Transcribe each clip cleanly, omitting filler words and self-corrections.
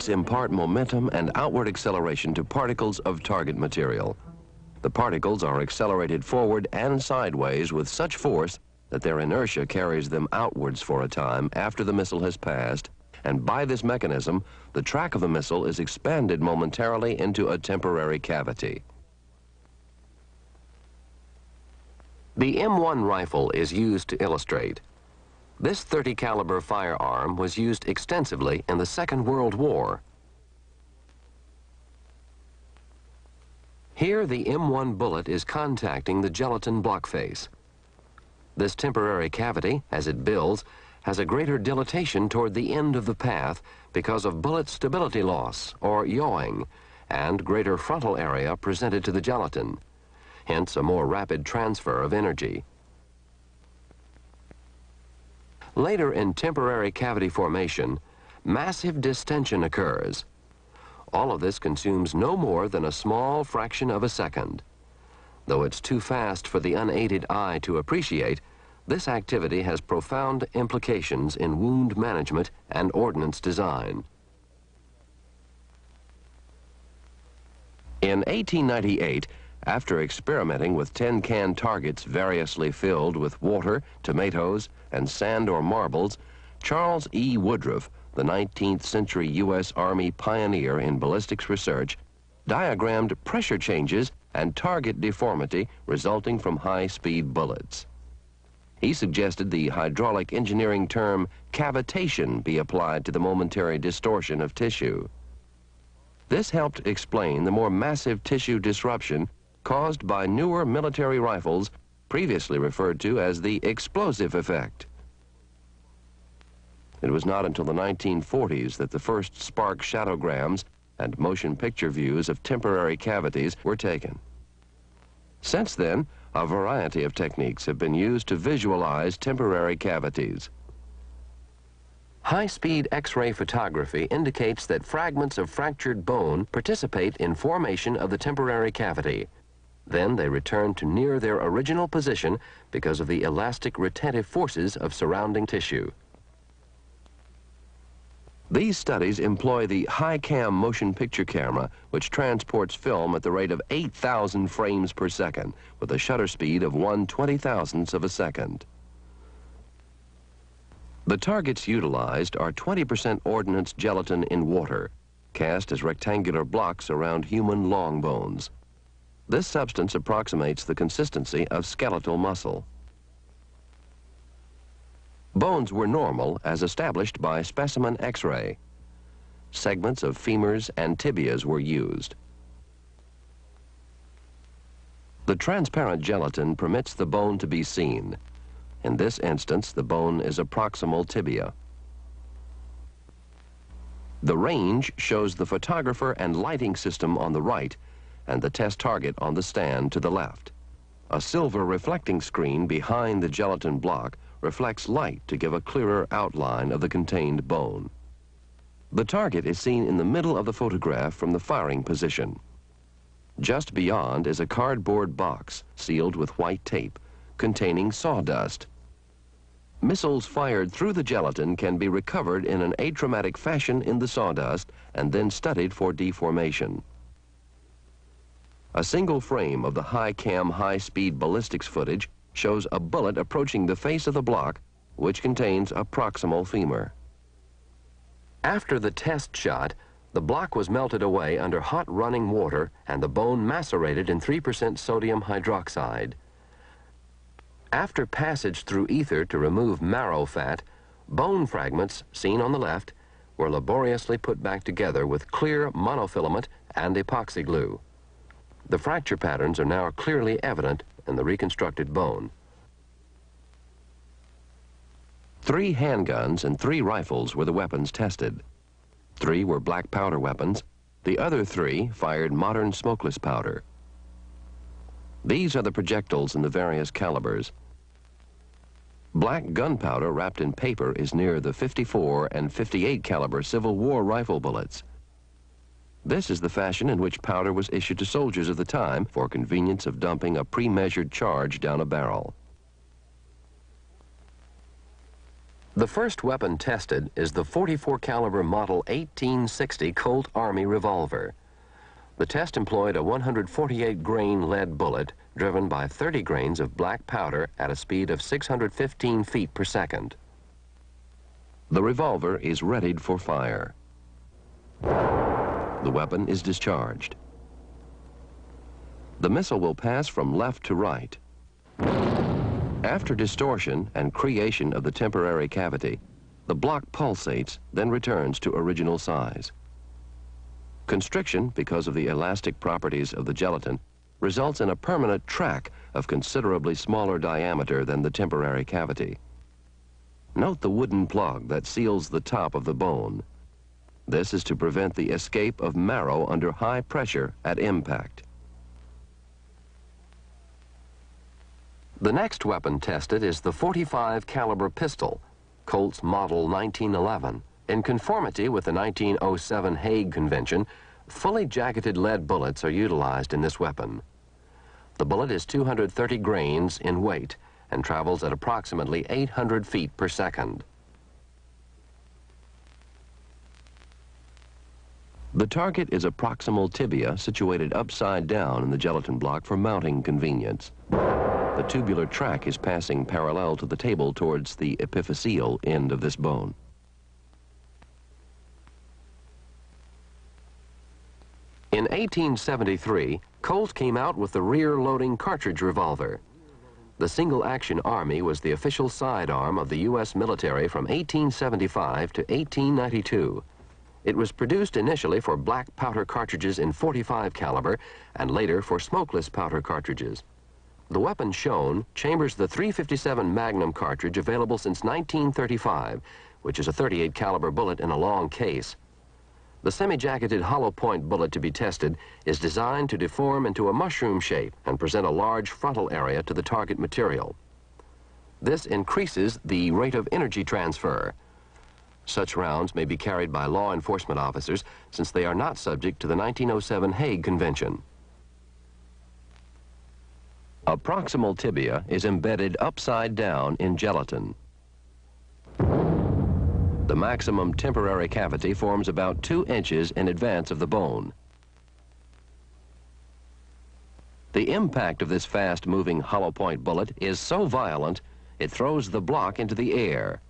bullets impart momentum and outward acceleration to particles of target material. The particles are accelerated forward and sideways with such force that their inertia carries them outwards for a time after the missile has passed, and by this mechanism, the track of the missile is expanded momentarily into a temporary cavity. The M1 rifle is used to illustrate. This .30 caliber firearm was used extensively in the Second World War. Here, the M1 bullet is contacting the gelatin block face. This temporary cavity, as it builds, has a greater dilatation toward the end of the path because of bullet stability loss, or yawing, and greater frontal area presented to the gelatin, hence a more rapid transfer of energy. Later in temporary cavity formation, massive distension occurs. All of this consumes no more than a small fraction of a second. Though it's too fast for the unaided eye to appreciate, this activity has profound implications in wound management and ordnance design. In 1898, after experimenting with tin-can targets variously filled with water, tomatoes, and sand or marbles, Charles E. Woodruff, the 19th century U.S. Army pioneer in ballistics research, diagrammed pressure changes and target deformity resulting from high-speed bullets. He suggested the hydraulic engineering term cavitation be applied to the momentary distortion of tissue. This helped explain the more massive tissue disruption caused by newer military rifles previously referred to as the explosive effect. It was not until the 1940s that the first spark shadowgrams and motion picture views of temporary cavities were taken. Since then, a variety of techniques have been used to visualize temporary cavities. High-speed X-ray photography indicates that fragments of fractured bone participate in formation of the temporary cavity. Then they return to near their original position because of the elastic retentive forces of surrounding tissue. These studies employ the high-cam motion picture camera, which transports film at the rate of 8,000 frames per second with a shutter speed of 1/20,000th of a second. The targets utilized are 20% ordnance gelatin in water, cast as rectangular blocks around human long bones. This substance approximates the consistency of skeletal muscle. Bones were normal as established by specimen X-ray. Segments of femurs and tibias were used. The transparent gelatin permits the bone to be seen. In this instance, the bone is a proximal tibia. The range shows the photographer and lighting system on the right and the test target on the stand to the left. A silver reflecting screen behind the gelatin block reflects light to give a clearer outline of the contained bone. The target is seen in the middle of the photograph from the firing position. Just beyond is a cardboard box sealed with white tape containing sawdust. Missiles fired through the gelatin can be recovered in an atraumatic fashion in the sawdust and then studied for deformation. A single frame of the high-cam, high-speed ballistics footage shows a bullet approaching the face of the block, which contains a proximal femur. After the test shot, the block was melted away under hot running water and the bone macerated in 3% sodium hydroxide. After passage through ether to remove marrow fat, bone fragments, seen on the left, were laboriously put back together with clear monofilament and epoxy glue. The fracture patterns are now clearly evident in the reconstructed bone. 3 handguns and 3 rifles were the weapons tested. 3 were black powder weapons. The other 3 fired modern smokeless powder. These are the projectiles in the various calibers. Black gunpowder wrapped in paper is near the 54 and 58 caliber Civil War rifle bullets. This is the fashion in which powder was issued to soldiers of the time for convenience of dumping a pre-measured charge down a barrel. The first weapon tested is the 44 caliber Model 1860 Colt Army revolver. The test employed a 148 grain lead bullet driven by 30 grains of black powder at a speed of 615 feet per second. The revolver is readied for fire. The weapon is discharged. The missile will pass from left to right. After distortion and creation of the temporary cavity, the block pulsates, then returns to original size. Constriction, because of the elastic properties of the gelatin, results in a permanent track of considerably smaller diameter than the temporary cavity. Note the wooden plug that seals the top of the bone. This is to prevent the escape of marrow under high pressure at impact. The next weapon tested is the 45 caliber pistol, Colt's Model 1911. In conformity with the 1907 Hague Convention, fully jacketed lead bullets are utilized in this weapon. The bullet is 230 grains in weight and travels at approximately 800 feet per second. The target is a proximal tibia situated upside down in the gelatin block for mounting convenience. The tubular track is passing parallel to the table towards the epiphyseal end of this bone. In 1873, Colt came out with the rear-loading cartridge revolver. The single-action Army was the official sidearm of the U.S. military from 1875 to 1892. It was produced initially for black powder cartridges in 45 caliber and later for smokeless powder cartridges. The weapon shown chambers the .357 Magnum cartridge available since 1935, which is a 38 caliber bullet in a long case. The semi-jacketed hollow point bullet to be tested is designed to deform into a mushroom shape and present a large frontal area to the target material. This increases the rate of energy transfer. Such rounds may be carried by law enforcement officers since they are not subject to the 1907 Hague Convention. A proximal tibia is embedded upside down in gelatin. The maximum temporary cavity forms about 2 inches in advance of the bone. The impact of this fast-moving hollow point bullet is so violent, it throws the block into the air.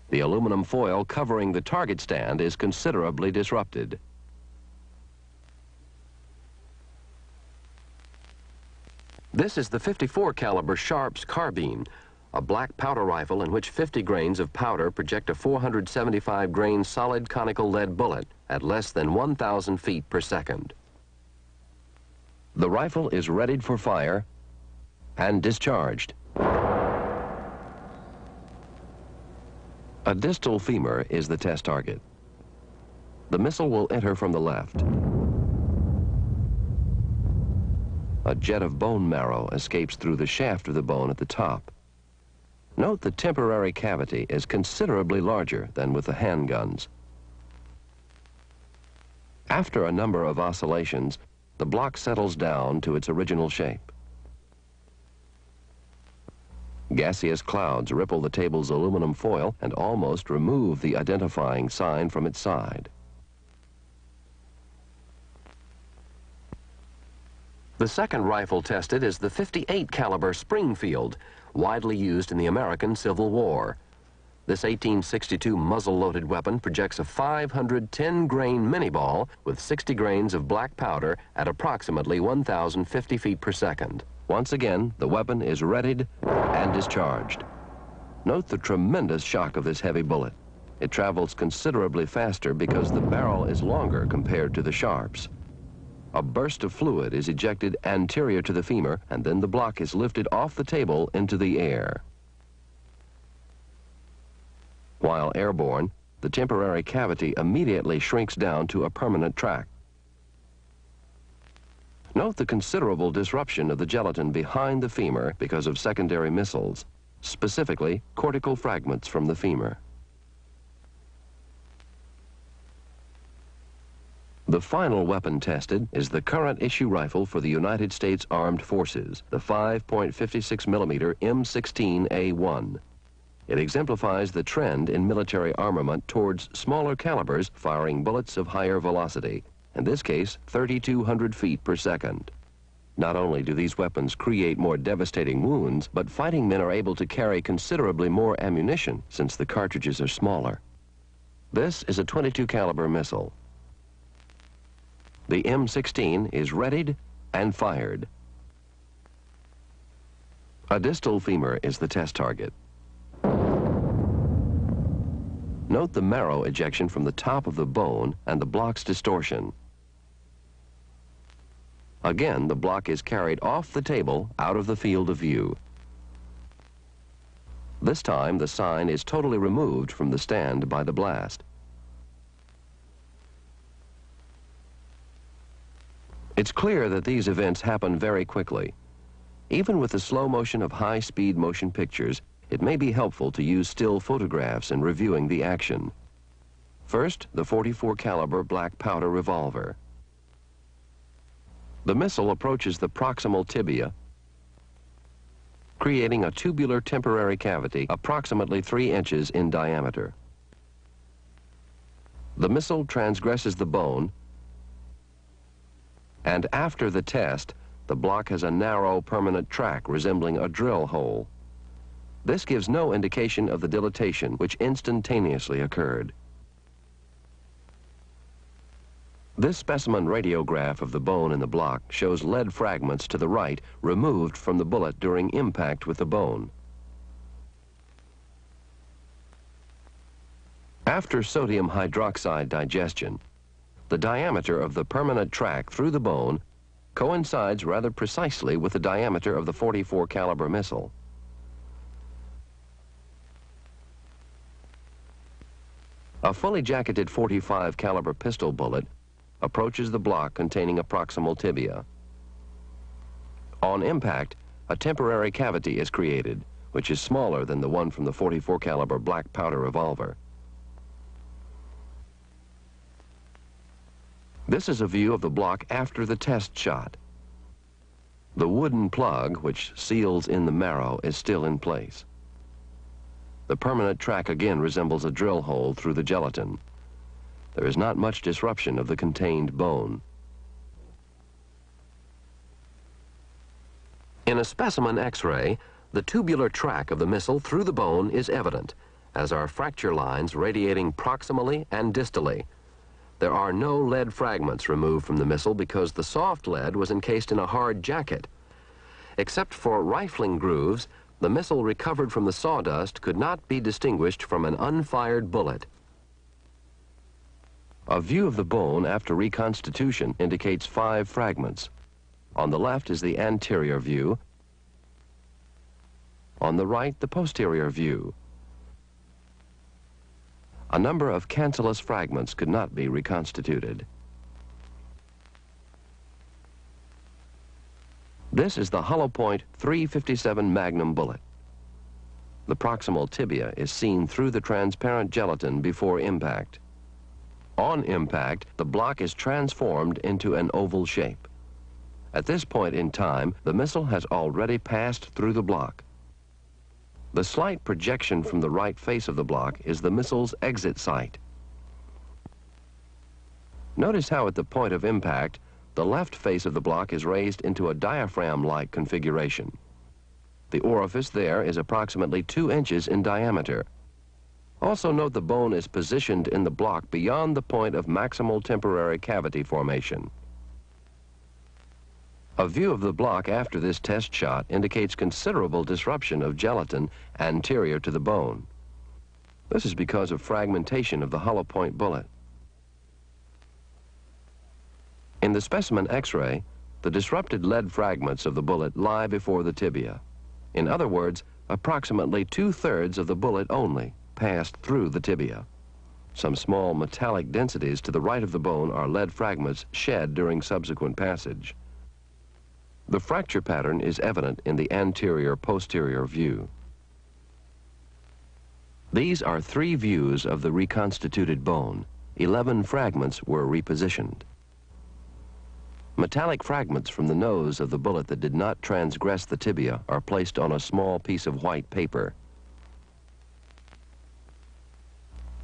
The aluminum foil covering the target stand is considerably disrupted. This is the 54 caliber Sharps carbine, a black powder rifle in which 50 grains of powder project a 475 grain solid conical lead bullet at less than 1,000 feet per second. The rifle is readied for fire and discharged. A distal femur is the test target. The missile will enter from the left. A jet of bone marrow escapes through the shaft of the bone at the top. Note the temporary cavity is considerably larger than with the handguns. After a number of oscillations, the block settles down to its original shape. Gaseous clouds ripple the table's aluminum foil and almost remove the identifying sign from its side. The second rifle tested is the 58 caliber Springfield, widely used in the American Civil War. This 1862 muzzle-loaded weapon projects a 510 grain mini-ball with 60 grains of black powder at approximately 1,050 feet per second. Once again, the weapon is readied and discharged. Note the tremendous shock of this heavy bullet. It travels considerably faster because the barrel is longer compared to the Sharps. A burst of fluid is ejected anterior to the femur, and then the block is lifted off the table into the air. While airborne, the temporary cavity immediately shrinks down to a permanent track. Note the considerable disruption of the gelatin behind the femur because of secondary missiles, specifically cortical fragments from the femur. The final weapon tested is the current issue rifle for the United States Armed Forces, the 5.56 millimeter M16A1. It exemplifies the trend in military armament towards smaller calibers firing bullets of higher velocity, in this case 3,200 feet per second. Not only do these weapons create more devastating wounds, but fighting men are able to carry considerably more ammunition since the cartridges are smaller. This is a .22 caliber missile. The M16 is readied and fired. A distal femur is the test target. Note the marrow ejection from the top of the bone and the block's distortion. Again, the block is carried off the table out of the field of view. This time, the sign is totally removed from the stand by the blast. It's clear that these events happen very quickly. Even with the slow motion of high-speed motion pictures, it may be helpful to use still photographs in reviewing the action. First, the .44 caliber black powder revolver. The missile approaches the proximal tibia, creating a tubular temporary cavity approximately 3 inches in diameter. The missile transgresses the bone, and after the test, the block has a narrow permanent track resembling a drill hole. This gives no indication of the dilatation which instantaneously occurred. This specimen radiograph of the bone in the block shows lead fragments to the right removed from the bullet during impact with the bone. After sodium hydroxide digestion, the diameter of the permanent track through the bone coincides rather precisely with the diameter of the .44 caliber missile. A fully jacketed .45 caliber pistol bullet approaches the block containing a proximal tibia. On impact, a temporary cavity is created, which is smaller than the one from the .44 caliber black powder revolver. This is a view of the block after the test shot. The wooden plug, which seals in the marrow, is still in place. The permanent track again resembles a drill hole through the gelatin. There is not much disruption of the contained bone. In a specimen X-ray, the tubular track of the missile through the bone is evident, as are fracture lines radiating proximally and distally. There are no lead fragments removed from the missile because the soft lead was encased in a hard jacket. Except for rifling grooves, the missile recovered from the sawdust could not be distinguished from an unfired bullet. A view of the bone after reconstitution indicates 5 fragments. On the left is the anterior view. On the right, the posterior view. A number of cancellous fragments could not be reconstituted. This is the hollow point .357 Magnum bullet. The proximal tibia is seen through the transparent gelatin before impact. On impact, the block is transformed into an oval shape. At this point in time, the missile has already passed through the block. The slight projection from the right face of the block is the missile's exit site. Notice how at the point of impact, the left face of the block is raised into a diaphragm-like configuration. The orifice there is approximately 2 inches in diameter. Also note the bone is positioned in the block beyond the point of maximal temporary cavity formation. A view of the block after this test shot indicates considerable disruption of gelatin anterior to the bone. This is because of fragmentation of the hollow point bullet. In the specimen X-ray, the disrupted lead fragments of the bullet lie before the tibia. In other words, approximately 2/3 of the bullet only passed through the tibia. Some small metallic densities to the right of the bone are lead fragments shed during subsequent passage. The fracture pattern is evident in the anterior-posterior view. These are 3 views of the reconstituted bone. 11 fragments were repositioned. Metallic fragments from the nose of the bullet that did not transgress the tibia are placed on a small piece of white paper.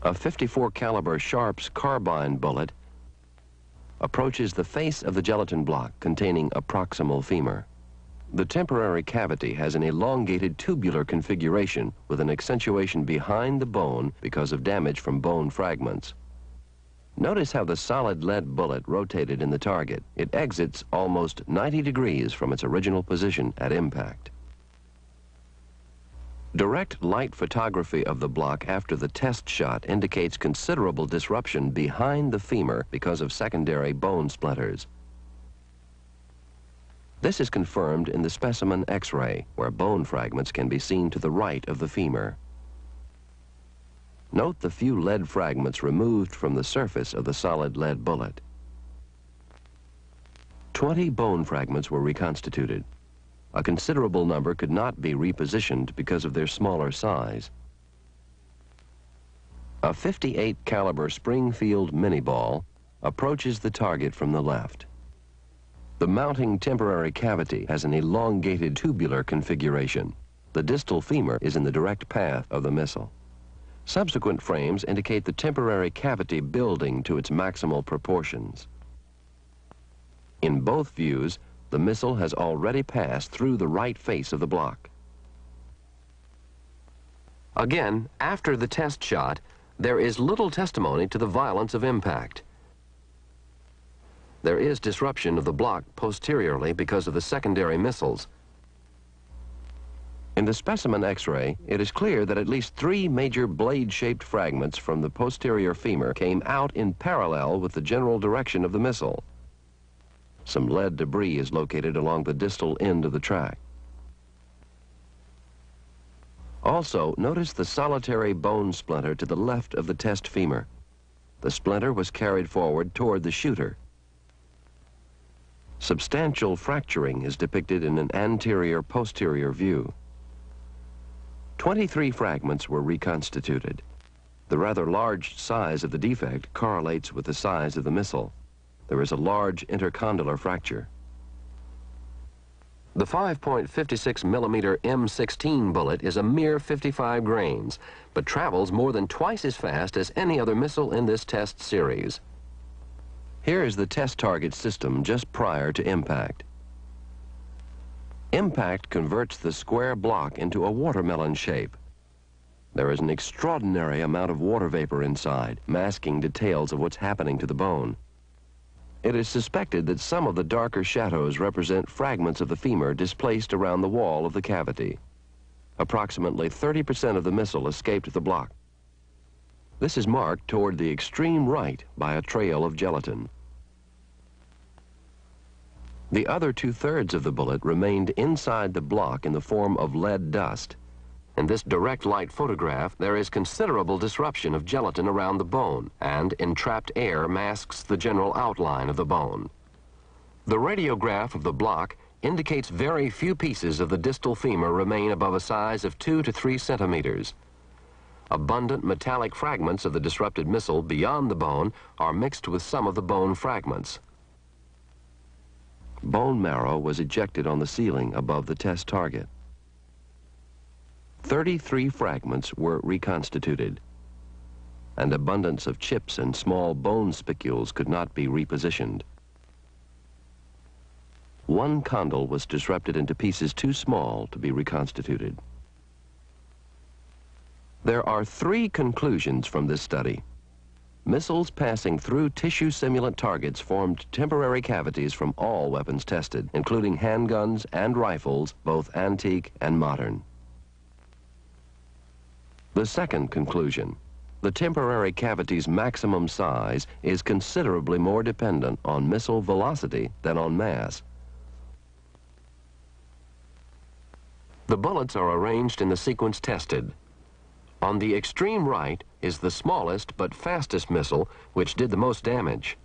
A .54 caliber Sharps carbine bullet approaches the face of the gelatin block containing a proximal femur. The temporary cavity has an elongated tubular configuration with an accentuation behind the bone because of damage from bone fragments. Notice how the solid lead bullet rotated in the target. It exits almost 90 degrees from its original position at impact. Direct light photography of the block after the test shot indicates considerable disruption behind the femur because of secondary bone splinters. This is confirmed in the specimen X-ray, where bone fragments can be seen to the right of the femur. Note the few lead fragments removed from the surface of the solid lead bullet. 20 bone fragments were reconstituted. A considerable number could not be repositioned because of their smaller size. A .58 caliber Springfield mini-ball approaches the target from the left. The mounting temporary cavity has an elongated tubular configuration. The distal femur is in the direct path of the missile. Subsequent frames indicate the temporary cavity building to its maximal proportions. In both views, the missile has already passed through the right face of the block. Again, after the test shot, there is little testimony to the violence of impact. There is disruption of the block posteriorly because of the secondary missiles. In the specimen X-ray, it is clear that at least 3 major blade-shaped fragments from the posterior femur came out in parallel with the general direction of the missile. Some lead debris is located along the distal end of the track. Also, notice the solitary bone splinter to the left of the test femur. The splinter was carried forward toward the shooter. Substantial fracturing is depicted in an anterior-posterior view. 23 fragments were reconstituted. The rather large size of the defect correlates with the size of the missile. There is a large intercondylar fracture. The 5.56 millimeter M16 bullet is a mere 55 grains, but travels more than twice as fast as any other missile in this test series. Here is the test target system just prior to impact. Impact converts the square block into a watermelon shape. There is an extraordinary amount of water vapor inside, masking details of what's happening to the bone. It is suspected that some of the darker shadows represent fragments of the femur displaced around the wall of the cavity. Approximately 30% of the missile escaped the block. This is marked toward the extreme right by a trail of gelatin. The other 2/3 of the bullet remained inside the block in the form of lead dust. In this direct light photograph, there is considerable disruption of gelatin around the bone, and entrapped air masks the general outline of the bone. The radiograph of the block indicates very few pieces of the distal femur remain above a size of 2 to 3 centimeters. Abundant metallic fragments of the disrupted missile beyond the bone are mixed with some of the bone fragments. Bone marrow was ejected on the ceiling above the test target. 33 fragments were reconstituted. An abundance of chips and small bone spicules could not be repositioned. One condyle was disrupted into pieces too small to be reconstituted. There are 3 conclusions from this study. Missiles passing through tissue simulant targets formed temporary cavities from all weapons tested, including handguns and rifles, both antique and modern. The second conclusion, the temporary cavity's maximum size is considerably more dependent on missile velocity than on mass. The bullets are arranged in the sequence tested. On the extreme right is the smallest but fastest missile, which did the most damage.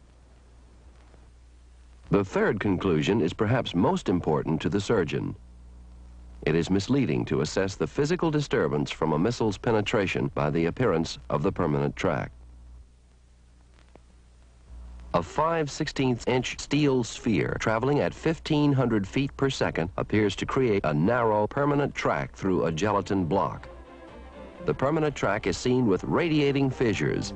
The third conclusion is perhaps most important to the surgeon. It is misleading to assess the physical disturbance from a missile's penetration by the appearance of the permanent track. A 5/16" steel sphere traveling at 1,500 feet per second appears to create a narrow permanent track through a gelatin block. The permanent track is seen with radiating fissures.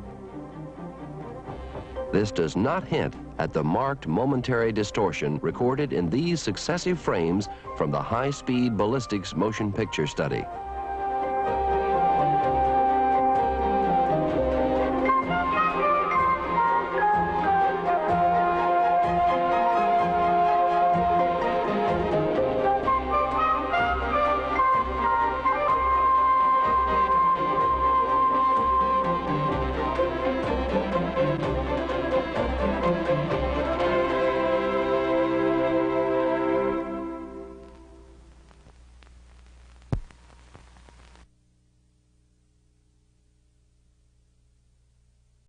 This does not hint at the marked momentary distortion recorded in these successive frames from the high-speed ballistics motion picture study.